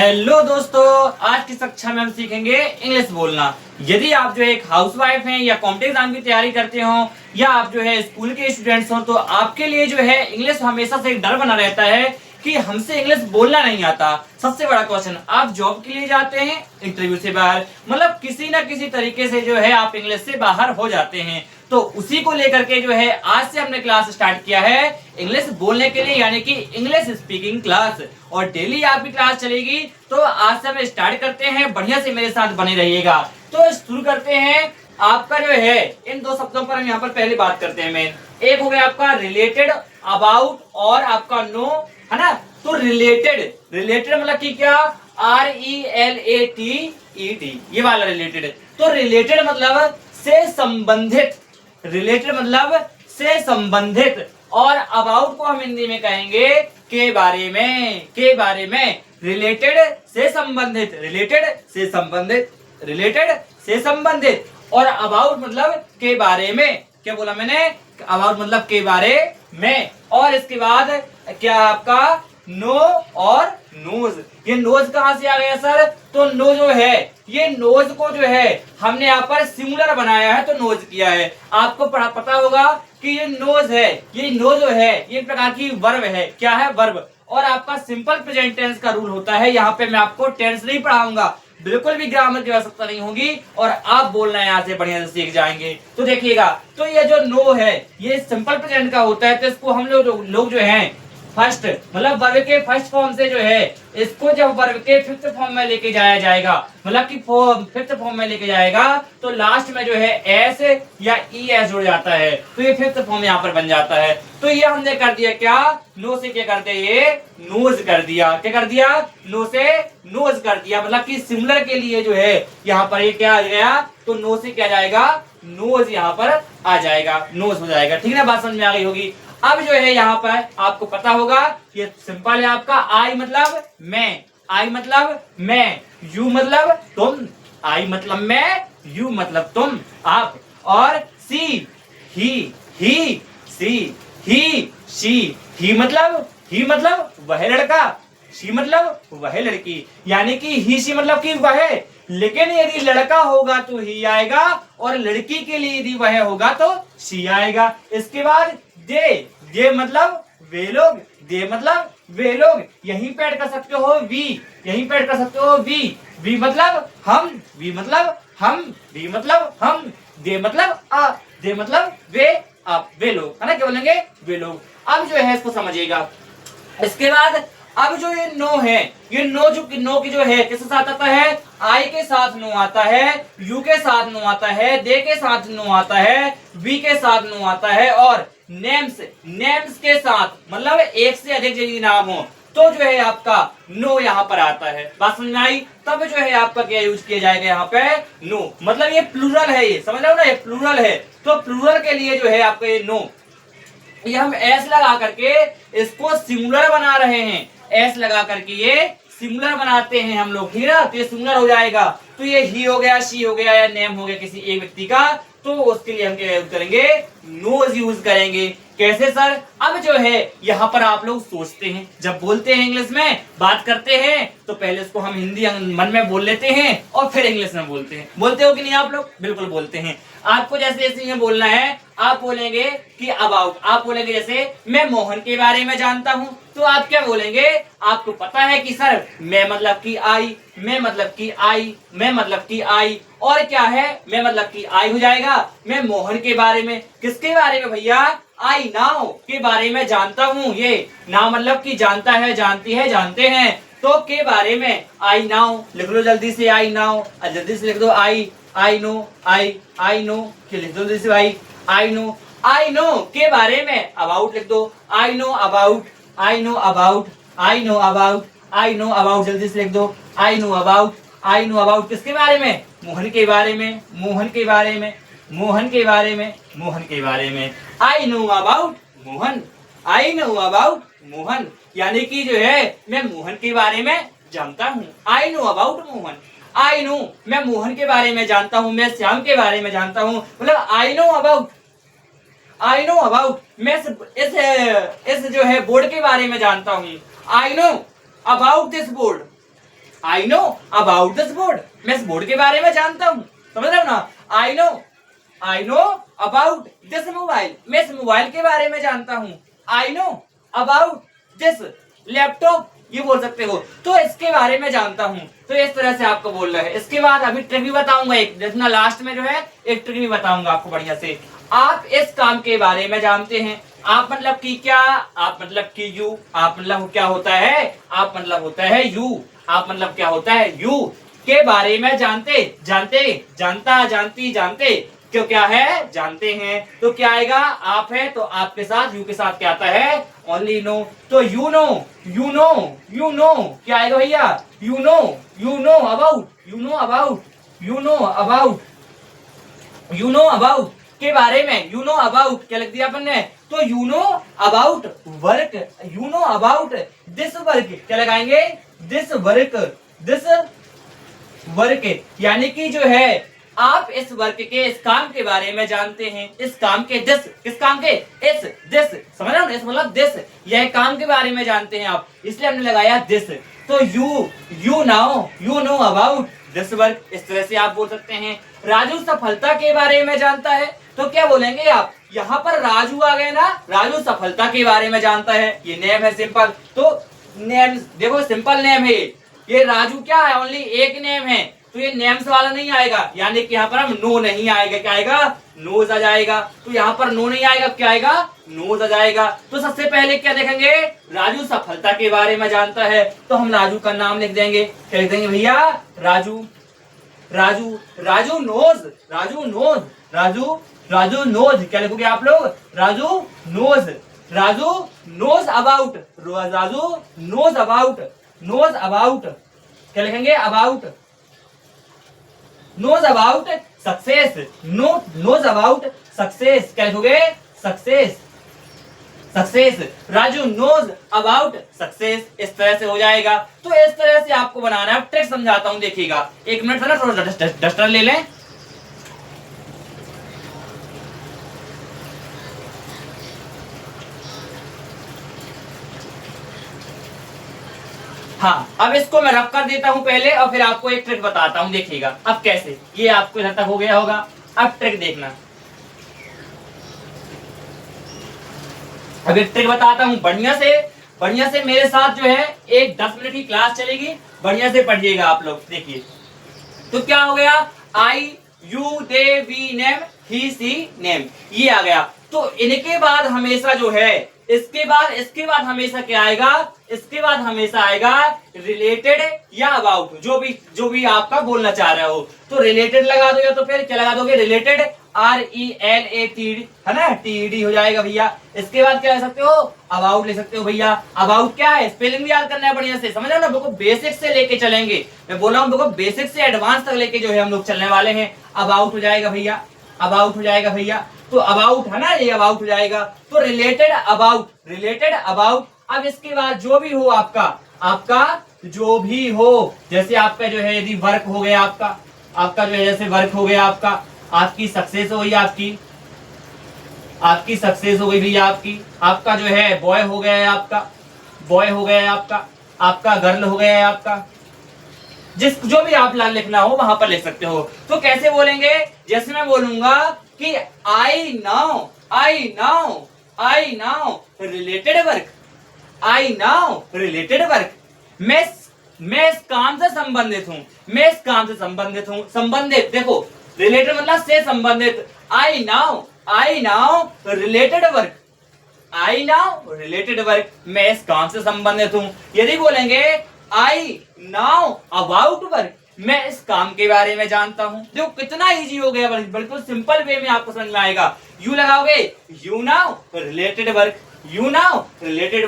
Hello दोस्तों, आज की कक्षा में हम सीखेंगे इंग्लिश बोलना। यदि आप जो है एक हाउसवाइफ हैं या कॉम्पिटिटिव एग्जाम की तैयारी करते हो या आप जो है स्कूल के स्टूडेंट्स हो, तो आपके लिए जो है इंग्लिश हमेशा से एक डर बना रहता है कि हमसे इंग्लिश बोलना नहीं आता। सबसे बड़ा क्वेश्चन, आप जॉब के लिए जाते हैं, इंटरव्यू से बाहर, मतलब किसी ना किसी तरीके से जो है आप इंग्लिश से बाहर हो जाते हैं। तो उसी को लेकर के जो है आज से हमने क्लास स्टार्ट किया है इंग्लिश बोलने के लिए, यानी कि इंग्लिश स्पीकिंग क्लास। और डेली आपकी क्लास चलेगी। तो आज से हम स्टार्ट करते हैं, बढ़िया से मेरे साथ बने रहिएगा। तो शुरू करते हैं। आपका जो है इन दो शब्दों पर हम यहाँ पर पहले बात करते हैं। मेन एक हो गया आपका रिलेटेड, अबाउट और आपका नो, है ना। तो रिलेटेड मतलब कि क्या, RELATED, ये वाला रिलेटेड। तो रिलेटेड मतलब से संबंधित, रिलेटेड मतलब से संबंधित। और अबाउट को हम हिंदी में कहेंगे के बारे में, के बारे में। रिलेटेड से संबंधित, रिलेटेड से संबंधित, रिलेटेड से संबंधित। और अबाउट मतलब के बारे में। क्या बोला मैंने? अबाउट मतलब के बारे में। और इसके बाद क्या आपका नो और नोज। ये नोज कहां से आ गया सर? तो नो जो है, ये नोज को जो है हमने यहाँ पर सिंगुलर बनाया है, तो नोज किया है। आपको पता होगा कि ये नोज है, ये नो जो है ये एक प्रकार की वर्ब है। क्या है? वर्ब। और आपका सिंपल प्रेजेंट टेंस का रूल होता है। यहाँ पे मैं आपको टेंस नहीं पढ़ाऊंगा, बिल्कुल भी ग्रामर की आवश्यकता नहीं होगी, और आप बोलना यहाँ से बढ़िया से सीख जाएंगे। तो देखिएगा, तो ये जो नो है ये सिंपल प्रेजेंट का होता है। तो इसको हम लोग जो हैं फर्स्ट मतलब वर्ब के फर्स्ट फॉर्म से जो है इसको जब वर्ब के फिफ्थ फॉर्म में लेके जाया जाएगा, मतलब कि फिफ्थ फॉर्म में लेके जाएगा, तो लास्ट में जो है एस या ई एस जुड़ जाता है, तो ये फिफ्थ फॉर्म यहाँ पर बन जाता है। तो ये हमने कर दिया क्या, नो से क्या करते हैं, ये नोज कर दिया। क्या कर दिया? नो से नोज कर दिया, मतलब कि सिमिलर के लिए जो है यहाँ पर ये क्या आ गया, तो नो से क्या जाएगा, नोज यहाँ पर आ जाएगा, नोज हो जाएगा। ठीक है ना, बात समझ में आ गई होगी। अब जो है यहाँ पर आपको पता होगा ये सिंपल है आपका। आई मतलब मैं, आई मतलब मैं, यू मतलब तुम, आई मतलब मैं, यू मतलब तुम, आप। और सी, ही, सी, शी, ही मतलब वह लड़का, शी मतलब वह लड़की, यानी कि ही शी मतलब कि वह। लेकिन यदि लड़का होगा तो ही आएगा, और लड़की के लिए यदि वह होगा तो शी आएगा। इसके बाद दे मतलब वे लोग, दे मतलब वे लोग। यहीं पे ऐड कर सकते हो वी, यहीं पे ऐड कर सकते हो वी मतलब हम, वी मतलब हम, वी मतलब हम, दे मतलब दे मतलब वे, आप, वे लोग, है ना। क्या बोलेंगे? वे लोग। अब जो है इसको समझिएगा। इसके बाद अब जो ये नो है, ये नो की जो है किसके साथ आता है? आई के साथ नो आता है, यू के साथ नो आता है, दे के साथ नो आता है, वी के साथ नो आता है, और नेम्स के साथ, मतलब एक से अधिक यदि नाम हो तो जो है आपका नो यहाँ पर आता है। बात समझ में आई? तब जो है आपका क्या यूज किया जाएगा यहाँ पे? नो। मतलब ये प्लूरल है, ये समझ रहे हो ना, ये प्लूरल है। तो प्लूरल के लिए जो है आपका ये नो, ये हम एस लगा करके इसको सिंगुलर बना रहे हैं। एस लगा करके ये सिंगुलर बनाते हैं हम लोग, ठीक है ना। तो ये सिंगुलर हो जाएगा। तो ये ही हो गया, शी हो गया, या नेम हो गया किसी एक व्यक्ति का, तो उसके लिए हम क्या यूज करेंगे? नोज यूज करेंगे। कैसे सर? अब जो है यहाँ पर आप लोग सोचते हैं, जब बोलते हैं इंग्लिश में बात करते हैं, तो पहले इसको हम हिंदी मन में बोल लेते हैं और फिर इंग्लिश में बोलते हैं। बोलते हो कि नहीं आप लोग? बिल्कुल बोलते हैं। आपको जैसे जैसे बोलना है, आप बोलेंगे कि अबाउट, आप बोलेंगे जैसे मैं मोहन के बारे में जानता हूं, तो आप क्या बोलेंगे? आपको पता है कि सर मैं मतलब कि आई, मैं मतलब कि आई, मैं मतलब कि आई, और क्या है, मैं मतलब कि आई हो जाएगा। मैं मोहन के बारे में, किसके बारे में भैया? आई नाउ के बारे में जानता हूँ। ये नाउ मतलब कि जानता है, जानती है, जानते हैं। तो के बारे में आई नाउ लिख लो जल्दी से, आई नाउ, जल्दी से लिख दो आई नो, आई नो के लिख दो जल्दी से भाई, आई नो के बारे में अबाउट लिख दो, I know about, I know about, I know about, I know about जल्दी से लिख दो, I know about, I know about किसके बारे में? मोहन के बारे में, मोहन के बारे में, मोहन के बारे में, मोहन के बारे में। I know about Mohan, I know about Mohan, यानी कि जो है मैं मोहन के बारे में जानता हूँ। I know about Mohan, I know मैं मोहन के बारे में जानता हूँ, मैं श्याम के बारे में जानता हूँ। मतलब I know about, I know about मैं इस जो है बोर्ड के बारे में जानता हूँ। I know about this board, I know about this board, मैं इस बोर्ड के बारे में जानता हूँ, समझ रहे हो ना। I know about this mobile, मैं इस मोबाइल के बारे में जानता हूँ। I know about this laptop, ये बोल सकते हो, तो इसके बारे में जानता हूँ। तो इस तरह से आपको बोलना है। इसके बाद अभी ट्रिक भी बताऊंगा एक, जितना लास्ट में जो है एक ट्रिक भी बताऊंगा आपको बढ़िया से। आप इस काम के बारे में जानते हैं। आप मतलब कि क्या, आप मतलब कि यू, आप मतलब क्या होता है, आप मतलब होता है यू, आप मतलब क्या होता है यू के बारे में जानते, जानता, जानती, जानते, क्यों क्या है जानते हैं। तो क्या आएगा, आप है तो आपके साथ यू के साथ क्या आता है, ओनली नो। तो यू नो, क्या आएगा भैया, you know about, you know about के बारे में, यू नो अबाउट क्या लिख दिया अपन ने, तो you know about work, you know about this work, क्या लगाएंगे, दिस वर्क, यानी कि जो है आप इस वर्क के, इस काम के बारे में जानते हैं। इस काम के, दिस, किस काम के, इस, दिस, समझ रहे हो, इस मतलब दिस, यह काम के बारे में जानते हैं आप, इसलिए हमने लगाया दिस। तो you know about this work, इस तरह से आप बोल सकते हैं। राजू सफलता के बारे में जानता है, तो क्या बोलेंगे आप, यहाँ पर राजू आ गए ना, राजू सफलता के बारे में जानता है, ये नेम है सिंपल। तो नेम देखो, सिंपल नेम है ये राजू, क्या है, ओनली एक नेम है, तो ये नेम्स वाला नहीं आएगा, यानी कि यहाँ पर हम नो नहीं आएगा, क्या आएगा, नोज आ जाएगा। तो यहाँ पर नो नहीं आएगा, क्या आएगा, नोज आ जाएगा। तो सबसे पहले क्या देखेंगे, राजू सफलता के बारे में जानता है, तो हम राजू का नाम लिख देंगे, क्या लिख देंगे भैया, राजू नोज, राजू नोज, क्या लिखोगे आप लोग, राजू नोज अबाउट, क्या लिखेंगे, knows about success, knows about success, क्या लिखोगे, success, Raju knows about success, इस तरह से हो जाएगा। तो इस तरह से आपको बनाना है। ट्रिक समझाता हूं, देखिएगा, एक मिनट ना, थोड़ा डस्टर ले लें। हाँ, अब इसको मैं रफ कर देता हूं पहले, और फिर आपको एक ट्रिक बताता हूं, देखिएगा अब कैसे। ये आपको इधर तक हो गया होगा, अब ट्रिक देखना। अब एक ट्रिक बताता हूं, बढ़िया से मेरे साथ जो है एक 10 मिनट की क्लास चलेगी, बढ़िया से पढ़िएगा आप लोग। देखिए, तो क्या हो गया, I, you, they, we, name, he, she, name, ये आ गया। तो इनके बाद हमेशा जो है, इसके बाद हमेशा क्या आएगा, इसके बाद हमेशा आएगा रिलेटेड या अबाउट, जो भी आपका बोलना चाह रहे हो। तो रिलेटेड लगा दो, या तो फिर क्या लगा दोगे, रिलेटेड, RELATED, है ना, TED हो जाएगा भैया। इसके बाद क्या ले सकते हो, अबाउट ले सकते हो भैया। अबाउट क्या है, स्पेलिंग भी याद करना है बढ़िया से, समझ रहे हो ना, बिल्कुल बेसिक से लेके चलेंगे, मैं बोल रहा हूँ बिल्कुल बेसिक से एडवांस तक लेके जो है हम लोग चलने वाले हैं। अबाउट हो जाएगा भैया, तो अबाउट है ना, ये अबाउट हो जाएगा। तो रिलेटेड अबाउट, अब इसके बाद जो भी हो आपका जो भी हो, जैसे आपका जो है यदि वर्क हो गया, आपका जो है जैसे वर्क हो गया, आपकी सक्सेस हो गई, आपकी सक्सेस हो गई भैया, आपका जो है बॉय हो गया है, आपका गर्ल हो गया है, आपका जो भी आप लिखना हो वहां पर लिख सकते हो। तो कैसे बोलेंगे, जैसे मैं बोलूंगा कि आई नाउ रिलेटेड वर्क, मैं इस काम से संबंधित हूँ, संबंधित, देखो रिलेटेड मतलब से संबंधित। आई नाउ रिलेटेड वर्क, मैं इस काम से संबंधित हूँ। यदि बोलेंगे आई नाउ अबाउट वर्क, मैं इस काम के बारे में जानता हूं। देखो कितना इजी हो गया, बिल्कुल सिंपल वे में आपको समझ में आएगा। यू लगाओगे, यू नाउ रिलेटेड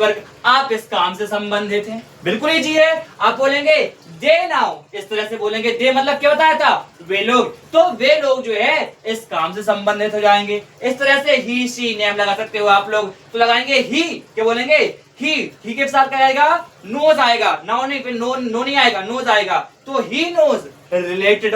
वर्क, आप इस काम से संबंधित हैं, बिल्कुल इजी है। आप बोलेंगे दे नाउ, इस तरह से बोलेंगे, दे मतलब क्या बताया था, वे लोग, तो वे लोग जो है इस काम से संबंधित हो जाएंगे। इस तरह से ही, सी, नेम लगा सकते हो आप लोग। तो लगाएंगे ही, क्या बोलेंगे, ही के साथ क्या आएगा, नोज आएगा, नाउन नहीं, फिर नो नहीं आएगा, नोज आएगा, तो ही नोज रिलेटेड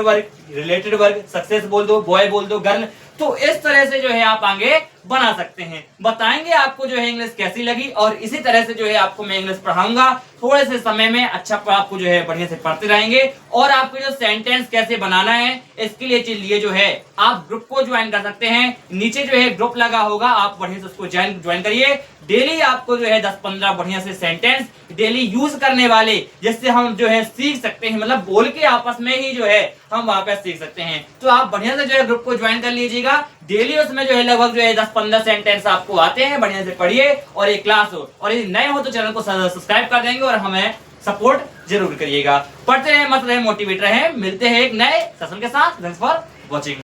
वर्ग, सक्सेस बोल दो, बॉय बोल दो, गर्ल। तो इस तरह से जो है आप आगे बना सकते हैं। बताएंगे आपको जो है इंग्लिश कैसी लगी, और इसी तरह से जो है आपको मैं इंग्लिश पढ़ाऊंगा थोड़े से समय में। अच्छा आपको जो है बढ़िया से पढ़ते रहेंगे, और आपको जो सेंटेंस कैसे बनाना है इसके लिए जो है आप ग्रुप को ज्वाइन कर सकते हैं। नीचे जो है ग्रुप लगा होगा, आप बढ़िया से उसको ज्वाइन करिए। डेली आपको जो है 10-15 बढ़िया से सेंटेंस डेली यूज करने वाले, जिससे हम जो है सीख सकते हैं, मतलब बोल के आपस में ही जो है हम वहां पे सीख सकते हैं। तो आप बढ़िया से जो है ग्रुप को ज्वाइन कर लीजिएगा। डेली उसमें जो है लगभग जो है 10-15 सेंटेंस आपको आते हैं, बढ़िया से पढ़िए और एक क्लास हो। और यदि नए हो तो चैनल को सब्सक्राइब कर देंगे और हमें सपोर्ट जरूर करिएगा। पढ़ते रहे, मत रहे, मोटिवेट रहे। मिलते हैं एक नए सेशन के साथ। Thanks for watching.